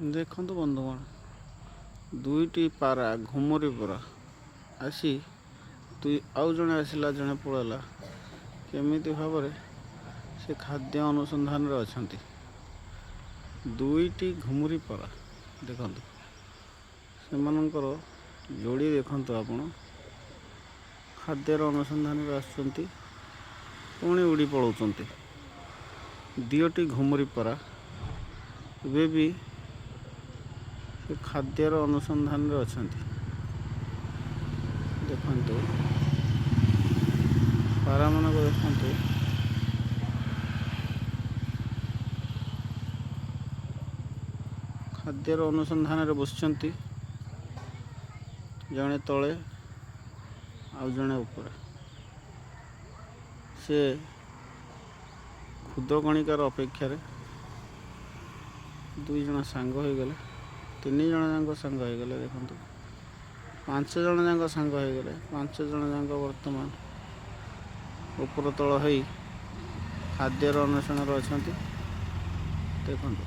ଦେଖନ୍ତୁ ବନ୍ଧୁଗଣ, ଦୁଇଟି ପାରା ଘୁମରି ପରା ଆସି ଆଉ ଜଣେ ଆସିଲା, ଜଣେ ପଳେଇଲା। କେମିତି ଭାବରେ ସେ ଖାଦ୍ୟ ଅନୁସନ୍ଧାନରେ ଅଛନ୍ତି। ଦୁଇଟି ଘୁମୁରି ପରା ଦେଖନ୍ତୁ, ସେମାନଙ୍କର ଯୋଡ଼ି ଦେଖନ୍ତୁ ଆପଣ। ଖାଦ୍ୟର ଅନୁସନ୍ଧାନରେ ଆସୁଛନ୍ତି, ପୁଣି ଉଡ଼ି ପଳାଉଛନ୍ତି। ଦୁଇଟି ଘୁମୁରି ପରା ଏବେ ବି ସେ ଖାଦ୍ୟର ଅନୁସନ୍ଧାନରେ ଅଛନ୍ତି। ଦେଖନ୍ତୁ ପାରାମାନଙ୍କୁ ଦେଖନ୍ତୁ, ଖାଦ୍ୟର ଅନୁସନ୍ଧାନରେ ବସିଛନ୍ତି। ଜଣେ ତଳେ ଆଉ ଜଣେ ଉପରେ। ସେ ଖୁଦକଣିକାର ଅପେକ୍ଷାରେ ଦୁଇ ଜଣ ସାଙ୍ଗ ହୋଇଗଲେ, ତିନି ଜଣ ଯାକ ସାଙ୍ଗ ହୋଇଗଲେ। ଦେଖନ୍ତୁ 5 ଜଣ ଯାକ ସାଙ୍ଗ ହୋଇଗଲେ। 5 ଜଣ ଯାକ ବର୍ତ୍ତମାନ ଉପର ତଳ ହୋଇ ଖାଦ୍ୟର ଅନ୍ୱେଷଣରେ ଅଛନ୍ତି। ଦେଖନ୍ତୁ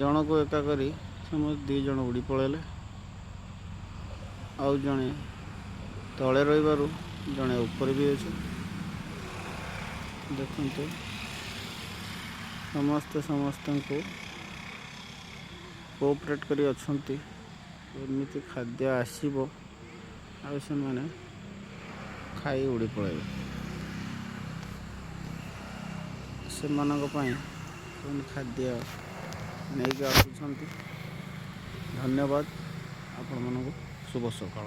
ଜଣକୁ ଏକା କରି ସମସ୍ତେ 2 ଜଣ ଉଡ଼ି ପଳାଇଲେ। ଆଉ ଜଣେ ତଳେ ରହିବାରୁ ଜଣେ ଉପରେ ବି ଅଛି। ଦେଖନ୍ତୁ ସମସ୍ତେ ସମସ୍ତଙ୍କୁ କୋଅପରେଟ୍ କରି ଅଛନ୍ତି। ଏମିତି ଖାଦ୍ୟ ଆସିବ ଆଉ ସେମାନେ ଖାଇ ଉଡ଼ି ପଳାଇବେ। ସେମାନଙ୍କ ପାଇଁ ପୁଣି ଖାଦ୍ୟ ନେଇକି ଆସୁଛନ୍ତି। ଧନ୍ୟବାଦ ଆପଣମାନଙ୍କୁ। ଶୁଭ ସକାଳ।